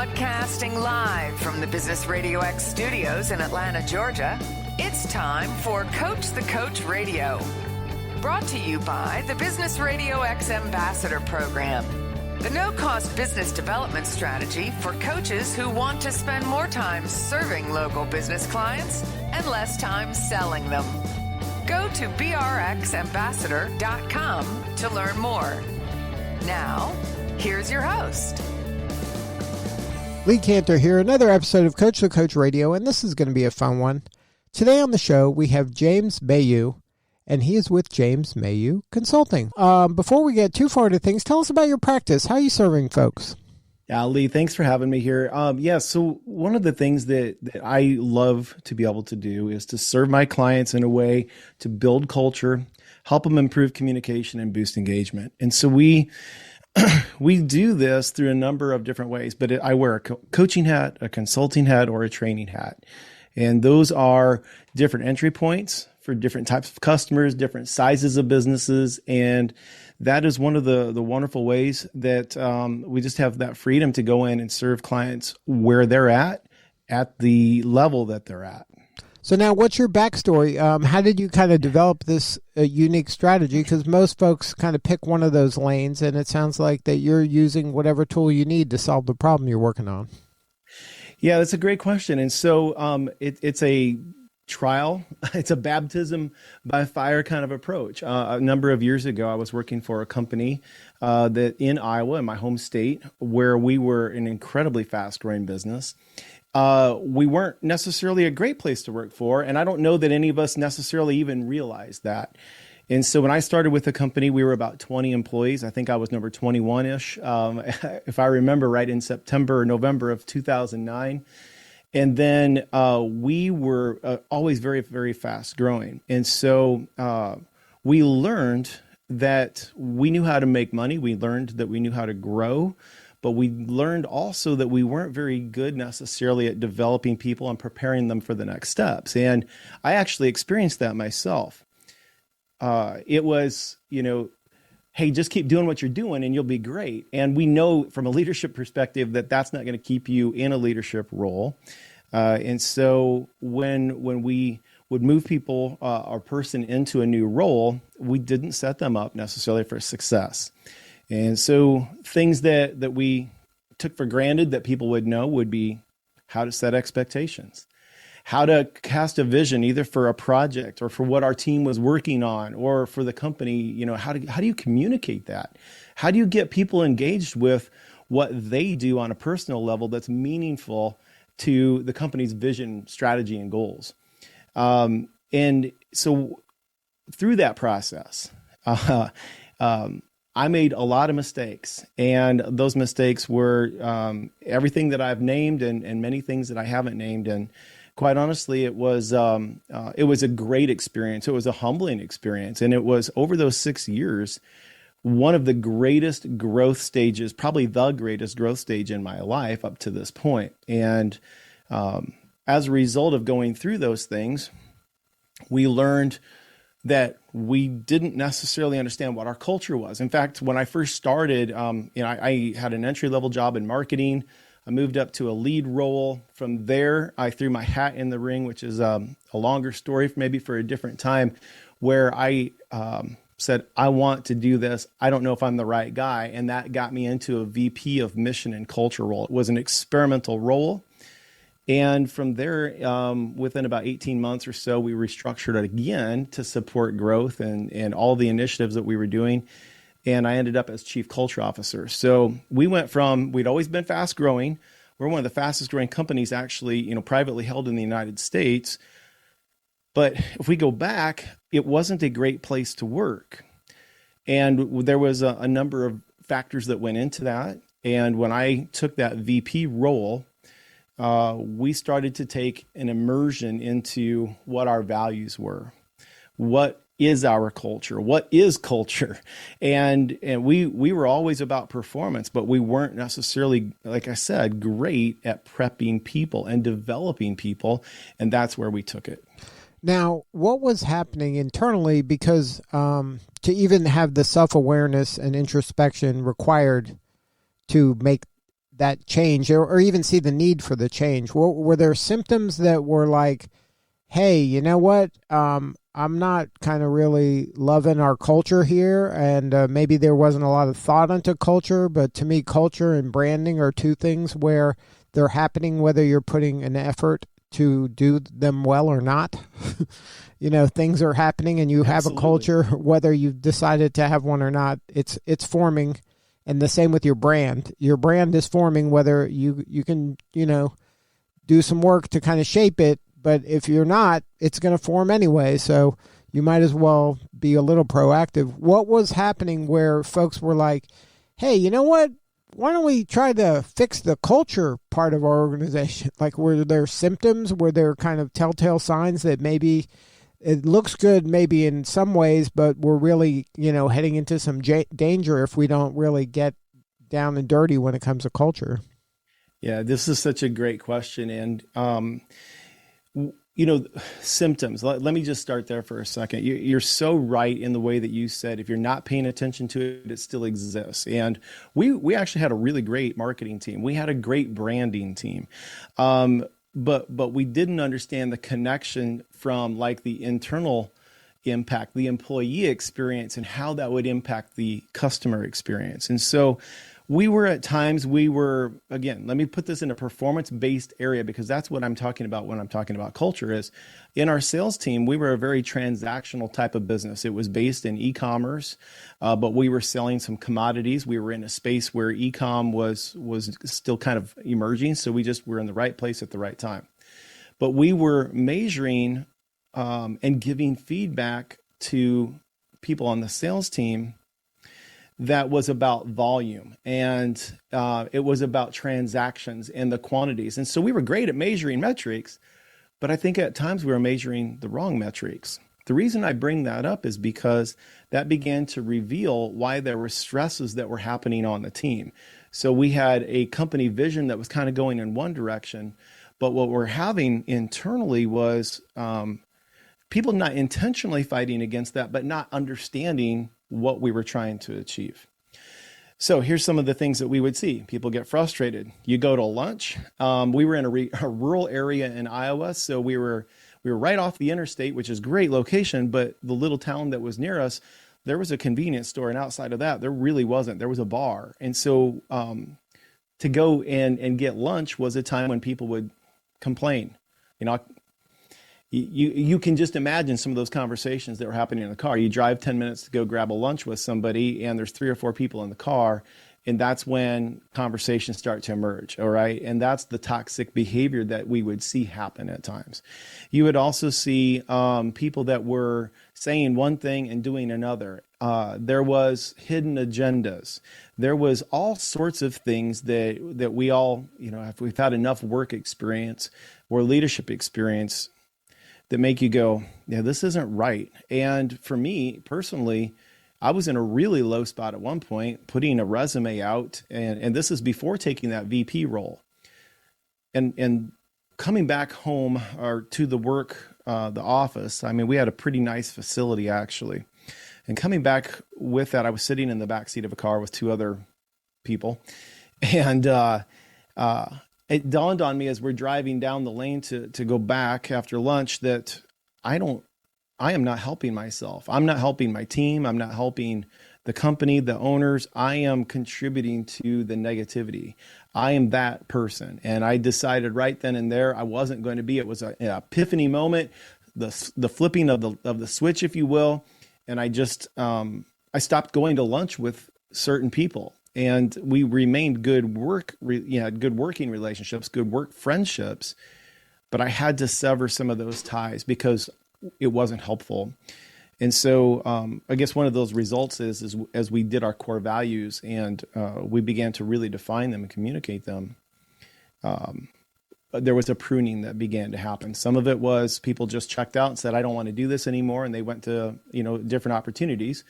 Broadcasting live from the Business RadioX studios in Atlanta, Georgia, it's time for Coach the Coach Radio. Brought to you by the Business RadioX Ambassador Program, the no-cost business development strategy for coaches who want to spend more time serving local business clients and less time selling them. Go to brxambassador.com to learn more. Now, here's your host. Lee Cantor here, another episode of Coach the Coach Radio, and this is going to be a fun one. Today on the show, we have James Mayhew, and he is with James Mayhew Consulting. Before we get too far into things, tell us about your practice. How are you serving folks? Yeah, Lee, thanks for having me here. So one of the things that I love to be able to do is to serve my clients in a way to build culture, help them improve communication, and boost engagement. And so we do this through a number of different ways, but I wear a coaching hat, a consulting hat, or a training hat. And those are different entry points for different types of customers, different sizes of businesses. And that is one of the wonderful ways that we just have that freedom to go in and serve clients where they're at the level that they're at. So now what's your backstory? How did you kind of develop this unique strategy? Because most folks kind of pick one of those lanes, and it sounds like that you're using whatever tool you need to solve the problem you're working on. Yeah, that's a great question. And so it's a trial. It's a baptism by fire kind of approach. A number of years ago, I was working for a company that in Iowa, in my home state, where we were an incredibly fast-growing business. We weren't necessarily a great place to work for, and I don't know that any of us necessarily even realized that. And so when I started with the company, we were about 20 employees. I think I was number 21-ish, if I remember right, in September or November of 2009. And then we were always very, very fast growing. And so we learned that we knew how to make money. We learned that we knew how to grow. But we learned also that we weren't very good necessarily at developing people and preparing them for the next steps. And I actually experienced that myself. It was, hey, just keep doing what you're doing and you'll be great. And we know from a leadership perspective that that's not going to keep you in a leadership role. And so when we would move people or person into a new role, we didn't set them up necessarily for success. And so things that we took for granted that people would know would be how to set expectations, how to cast a vision either for a project or for what our team was working on or for the company. How do you communicate that? How do you get people engaged with what they do on a personal level that's meaningful to the company's vision, strategy, and goals? And so through that process, I made a lot of mistakes, and those mistakes were everything that I've named and many things that I haven't named. And quite honestly, it was a great experience. It was a humbling experience, and it was over those 6 years, one of the greatest growth stages, probably the greatest growth stage in my life up to this point. And as a result of going through those things, we learned that we didn't necessarily understand what our culture was. In fact, when I first started, I had an entry-level job in marketing. I moved up to a lead role. From there, I threw my hat in the ring, which is a longer story, maybe for a different time, where I said, I want to do this. I don't know if I'm the right guy. And that got me into a VP of mission and culture role. It was an experimental role. And from there, within about 18 months or so, we restructured it again to support growth and all the initiatives that we were doing. And I ended up as chief culture officer. So we went from, we'd always been fast growing. We're one of the fastest growing companies actually, privately held in the United States. But if we go back, it wasn't a great place to work. And there was a number of factors that went into that. And when I took that VP role, we started to take an immersion into what our values were. What is our culture? What is culture? And we were always about performance, but we weren't necessarily, like I said, great at prepping people and developing people. And that's where we took it. Now, what was happening internally? Because to even have the self-awareness and introspection required to make that change, or even see the need for the change? Were there symptoms that were like, hey, you know what? I'm not kind of really loving our culture here, and maybe there wasn't a lot of thought into culture, but to me, culture and branding are two things where they're happening whether you're putting an effort to do them well or not. Things are happening and you have a culture, whether you've decided to have one or not. It's forming, and the same with your brand. Your brand is forming whether you can, do some work to kind of shape it. But if you're not, it's going to form anyway. So you might as well be a little proactive. What was happening where folks were like, hey, you know what? Why don't we try to fix the culture part of our organization? Like, were there symptoms? Were there kind of telltale signs that maybe it looks good maybe in some ways, but we're really, heading into some danger if we don't really get down and dirty when it comes to culture? Yeah, this is such a great question. And, symptoms. Let me just start there for a second. You're so right in the way that you said, if you're not paying attention to it, it still exists. And we actually had a really great marketing team. We had a great branding team. But we didn't understand the connection from like the internal impact, the employee experience, and how that would impact the customer experience. And so again, let me put this in a performance-based area, because that's what I'm talking about when I'm talking about culture. Is in our sales team, we were a very transactional type of business. It was based in e-commerce, but we were selling some commodities. We were in a space where e-com was still kind of emerging. So we just were in the right place at the right time. But we were measuring and giving feedback to people on the sales team that was about volume, and it was about transactions and the quantities. And so we were great at measuring metrics, but I think at times we were measuring the wrong metrics. The reason I bring that up is because that began to reveal why there were stresses that were happening on the team. So we had a company vision that was kind of going in one direction, but what we're having internally was people not intentionally fighting against that, but not understanding what we were trying to achieve. So here's some of the things that we would see. People get frustrated. You go to lunch. We were in a rural area in Iowa, so we were right off the interstate, which is a great location, but the little town that was near us, there was a convenience store, and outside of that, there really wasn't. There was a bar. And so to go and get lunch was a time when people would complain. You can just imagine some of those conversations that were happening in the car. You drive 10 minutes to go grab a lunch with somebody, and there's 3 or 4 people in the car, and that's when conversations start to emerge, all right? And that's the toxic behavior that we would see happen at times. You would also see people that were saying one thing and doing another. There was hidden agendas. There was all sorts of things that we all, if we've had enough work experience or leadership experience, that make you go, yeah, this isn't right. And for me personally, I was in a really low spot at one point, putting a resume out, and this is before taking that VP role. And coming back home or to the office, I mean, we had a pretty nice facility actually. And coming back with that, I was sitting in the backseat of a car with 2 other people. And it dawned on me as we're driving down the lane to go back after lunch that I am not helping myself. I'm not helping my team. I'm not helping the company, the owners. I am contributing to the negativity. I am that person. And I decided right then and there I wasn't going to be. It was an epiphany moment, the flipping of the switch, if you will. And I just, I stopped going to lunch with certain people. And we remained good working relationships, good work friendships, but I had to sever some of those ties because it wasn't helpful. And so I guess one of those results is as we did our core values and we began to really define them and communicate them, there was a pruning that began to happen. Some of it was people just checked out and said, I don't want to do this anymore. And they went to, different opportunities.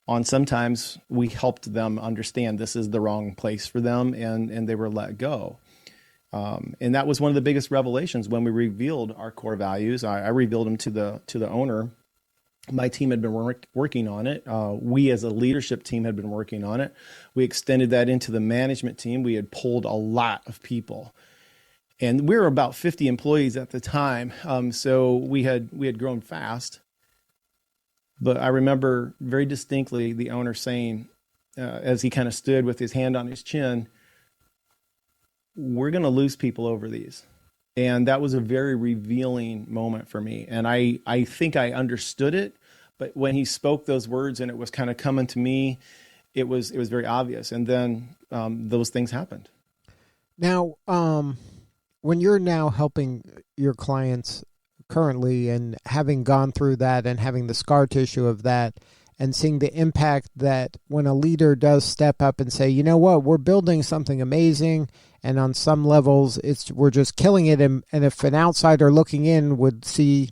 On sometimes we helped them understand this is the wrong place for them, and they were let go. And that was one of the biggest revelations when we revealed our core values. I revealed them to the owner, My team had been working on it. We as a leadership team had been working on it. We extended that into the management team. We had pulled a lot of people. And we were about 50 employees at the time. So we had grown fast. But I remember very distinctly the owner saying, as he kind of stood with his hand on his chin, we're going to lose people over these. And that was a very revealing moment for me. And I think I understood it, but when he spoke those words and it was kind of coming to me, it was very obvious. And then those things happened. Now, when you're now helping your clients currently and having gone through that and having the scar tissue of that and seeing the impact that when a leader does step up and say, you know what, we're building something amazing, and on some levels we're just killing it, and if an outsider looking in would see,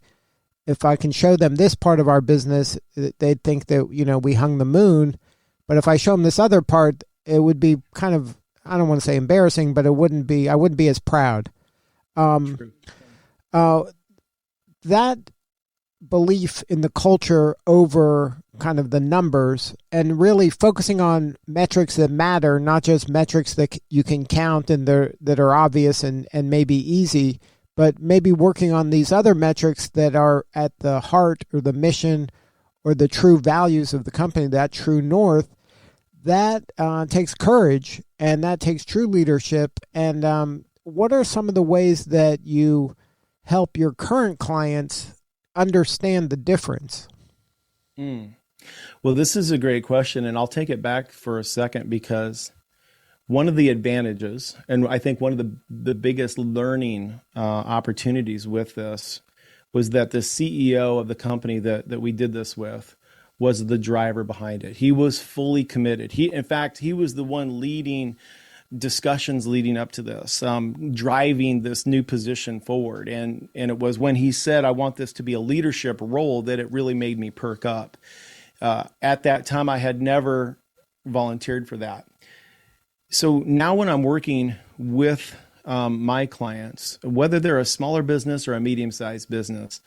if I can show them this part of our business, they'd think that, we hung the moon. But if I show them this other part, it would be kind of, I don't want to say embarrassing, but I wouldn't be as proud. That belief in the culture over kind of the numbers and really focusing on metrics that matter, not just metrics that you can count and that are obvious and maybe easy, but maybe working on these other metrics that are at the heart or the mission or the true values of the company, that true north. That takes courage, and that takes true leadership. And what are some of the ways that you help your current clients understand the difference? Well, this is a great question, and I'll take it back for a second, because one of the advantages, and I think one of the biggest learning opportunities with this, was that the CEO of the company that we did this with was the driver behind it. He was fully committed. In fact, he was the one leading discussions leading up to this, driving this new position forward. And it was when he said, I want this to be a leadership role, that it really made me perk up. At that time, I had never volunteered for that. So now when I'm working with my clients, whether they're a smaller business or a medium-sized business,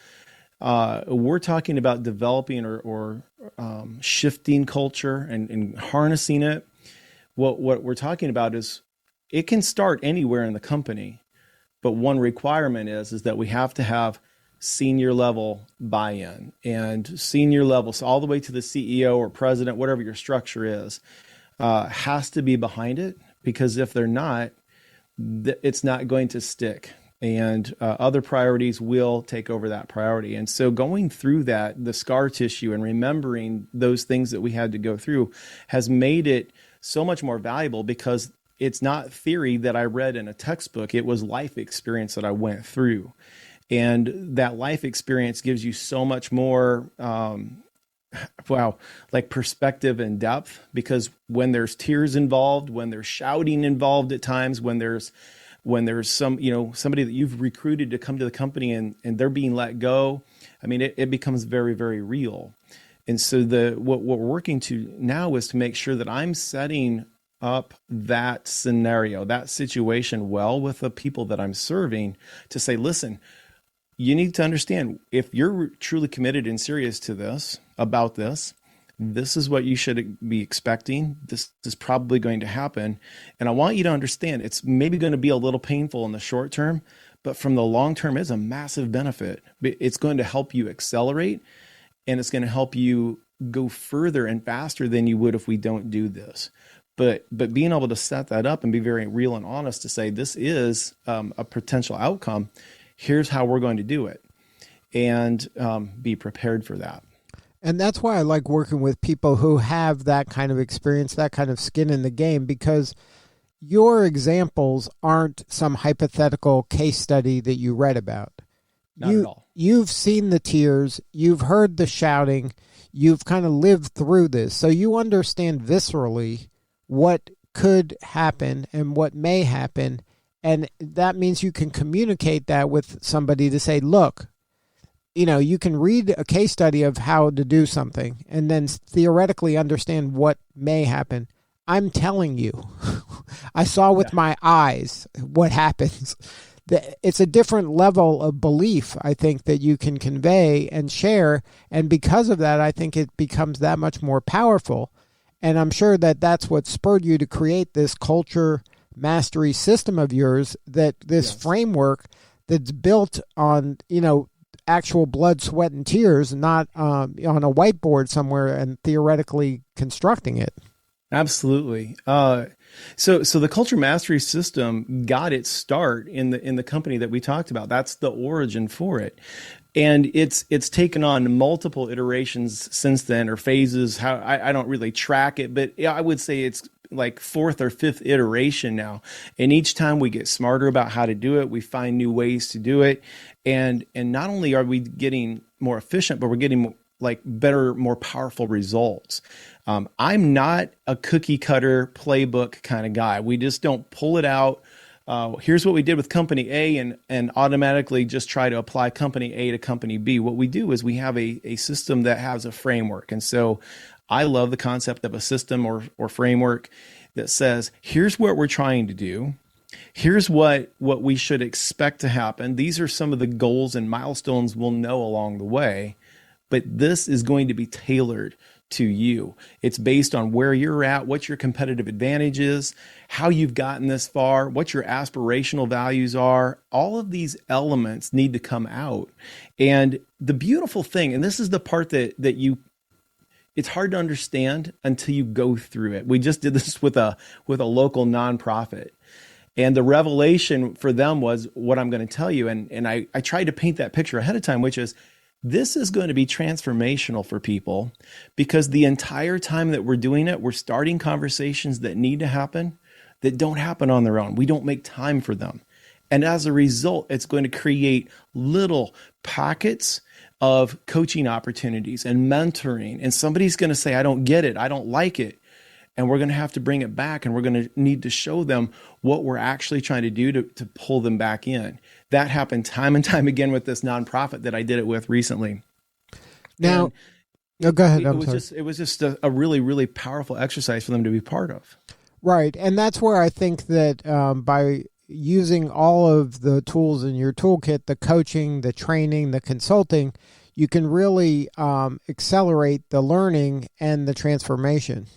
we're talking about developing or shifting culture and harnessing it. What we're talking about is it can start anywhere in the company, but one requirement is that we have to have senior level buy-in, and senior levels all the way to the CEO or president, whatever your structure is, has to be behind it, because if they're not, it's not going to stick, and other priorities will take over that priority. And so going through that, the scar tissue, and remembering those things that we had to go through has made it so much more valuable, because it's not theory that I read in a textbook. It was life experience that I went through. And that life experience gives you so much more, perspective and depth, because when there's tears involved, when there's shouting involved at times, when there's somebody that you've recruited to come to the company and they're being let go, I mean, it becomes very, very real. And so what we're working to now is to make sure that I'm setting up that scenario, that situation well with the people that I'm serving, to say, listen, you need to understand, if you're truly committed and serious to this, about this, this is what you should be expecting. This is probably going to happen. And I want you to understand, it's maybe going to be a little painful in the short term, but from the long term, it's a massive benefit. It's going to help you accelerate, and it's going to help you go further and faster than you would if we don't do this. But being able to set that up and be very real and honest to say, this is a potential outcome. Here's how we're going to do it, and be prepared for that. And that's why I like working with people who have that kind of experience, that kind of skin in the game, because your examples aren't some hypothetical case study that you read about. Not at all. You've seen the tears, you've heard the shouting, you've kind of lived through this. So you understand viscerally what could happen and what may happen. And that means you can communicate that with somebody to say, look, you can read a case study of how to do something and then theoretically understand what may happen. I'm telling you, I saw with my eyes what happens. it's a different level of belief, I think, that you can convey and share. And because of that, I think it becomes that much more powerful. And I'm sure that that's what spurred you to create this culture mastery system of yours, that this framework that's built on, actual blood, sweat, and tears, not on a whiteboard somewhere and theoretically constructing it. Absolutely. So the culture mastery system got its start in the company that we talked about. That's the origin for it. And it's taken on multiple iterations since then, or phases. How I don't really track it, but I would say it's like fourth or fifth iteration now. And each time we get smarter about how to do it, we find new ways to do it. And not only are we getting more efficient, but we're getting like better, more powerful results. I'm not a cookie cutter playbook kind of guy. We just don't pull it out. Here's what we did with company A and automatically just try to apply company A to company B. What we do is we have a system that has a framework. And so I love the concept of a system or framework that says, here's what we're trying to do. Here's what we should expect to happen. These are some of the goals and milestones we'll know along the way, but this is going to be tailored to you. It's based on where you're at, what your competitive advantage is, how you've gotten this far, what your aspirational values are. All of these elements need to come out. And the beautiful thing, and this is the part that it's hard to understand until you go through it. We just did this with a local nonprofit. And the revelation for them was what I'm going to tell you. And I tried to paint that picture ahead of time, which is this is going to be transformational for people, because the entire time that we're doing it, we're starting conversations that need to happen that don't happen on their own. We don't make time for them. And as a result, it's going to create little pockets of coaching opportunities and mentoring. And somebody's going to say, I don't get it. I don't like it. And we're going to have to bring it back, and we're going to need to show them what we're actually trying to do to pull them back in. That happened time and time again with this nonprofit that I did it with recently. Now, go ahead. It was just a really, really powerful exercise for them to be part of. Right. And that's where I think that by using all of the tools in your toolkit, the coaching, the training, the consulting, you can really accelerate the learning and the transformation.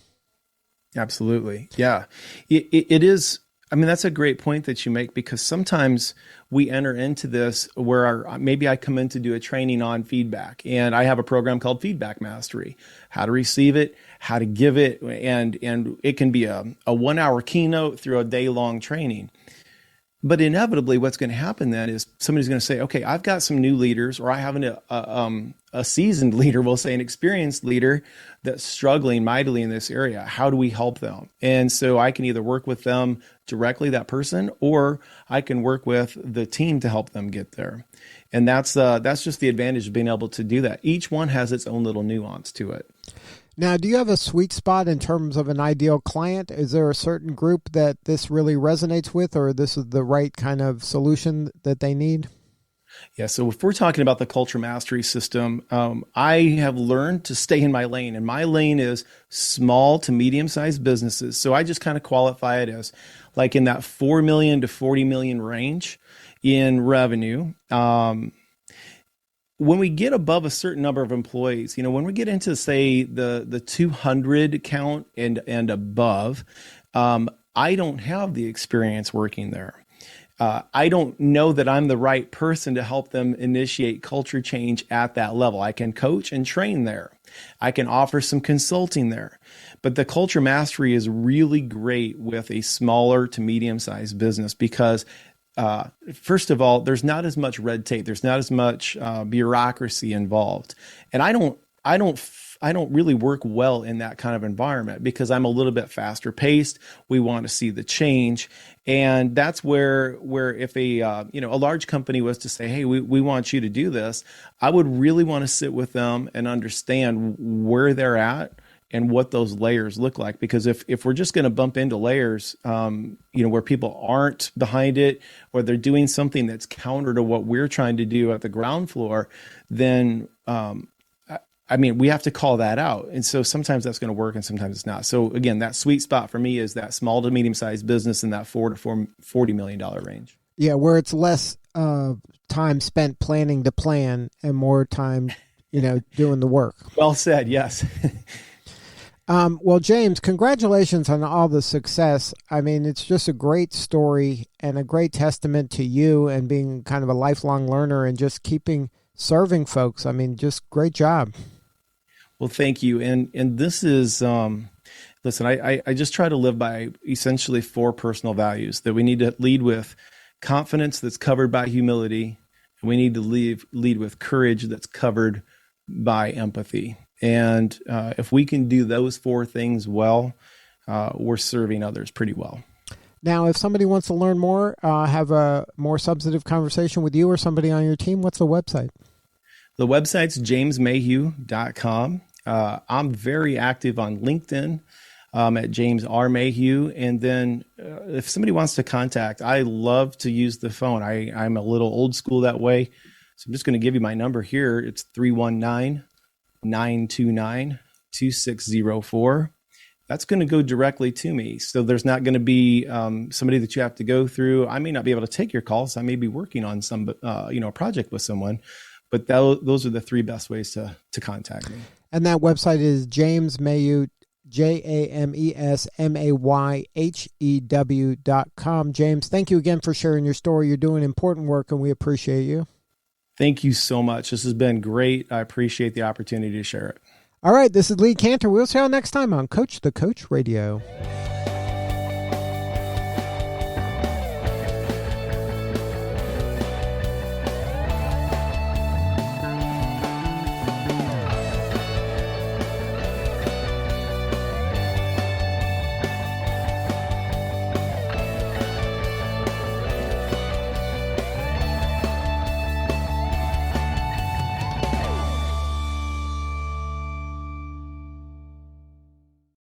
Absolutely. Yeah. It is. I mean, that's a great point that you make, because sometimes we enter into this where maybe I come in to do a training on feedback, and I have a program called Feedback Mastery, how to receive it, how to give it. And it can be a 1 hour keynote through a day-long training. But inevitably, what's going to happen then is somebody's going to say, okay, I've got some new leaders, or I have a seasoned leader, we'll say an experienced leader that's struggling mightily in this area. How do we help them? And so I can either work with them directly, that person, or I can work with the team to help them get there. And that's just the advantage of being able to do that. Each one has its own little nuance to it. Now, do you have a sweet spot in terms of an ideal client? Is there a certain group that this really resonates with, or this is the right kind of solution that they need? Yeah, so if we're talking about the culture mastery system, I have learned to stay in my lane, and my lane is small to medium-sized businesses. So I just kind of qualify it as like in that 4 million to 40 million range in revenue. When we get above a certain number of employees, when we get into, say, the 200 count and above, I don't have the experience working there. I don't know that I'm the right person to help them initiate culture change at that level. I can coach and train there. I can offer some consulting there. But the culture mastery is really great with a smaller to medium-sized business, because first of all, there's not as much red tape. There's not as much bureaucracy involved. And I don't really work well in that kind of environment, because I'm a little bit faster paced. We want to see the change. And that's where if a large company was to say, hey, we want you to do this, I would really want to sit with them and understand where they're at and what those layers look like. Because if we're just going to bump into layers, where people aren't behind it, or they're doing something that's counter to what we're trying to do at the ground floor, then, we have to call that out. And so sometimes that's going to work and sometimes it's not. So again, that sweet spot for me is that small to medium-sized business in that $4 to $40 million range. Yeah, where it's less time spent planning the plan and more time, doing the work. Well said. Yes. Well, James, congratulations on all the success. I mean, it's just a great story and a great testament to you and being kind of a lifelong learner and just serving folks. I mean, just great job. Well, thank you. And this is, listen, I just try to live by essentially 4 personal values: that we need to lead with confidence that's covered by humility, and we need to lead with courage that's covered by empathy. And if we can do those 4 things well, we're serving others pretty well. Now, if somebody wants to learn more, have a more substantive conversation with you or somebody on your team, what's the website? The website's jamesmayhew.com. I'm very active on LinkedIn at James R. Mayhew. And then if somebody wants to contact, I love to use the phone. I'm a little old school that way. So I'm just going to give you my number here. It's 319-929-2604. That's going to go directly to me. So there's not going to be somebody that you have to go through. I may not be able to take your calls. I may be working on some, a project with someone, but those are the 3 best ways to contact me. And that website is James Mayhew, JamesMayhew.com. James, thank you again for sharing your story. You're doing important work and we appreciate you. Thank you so much. This has been great. I appreciate the opportunity to share it. All right, this is Lee Cantor. We'll see you all next time on Coach the Coach Radio.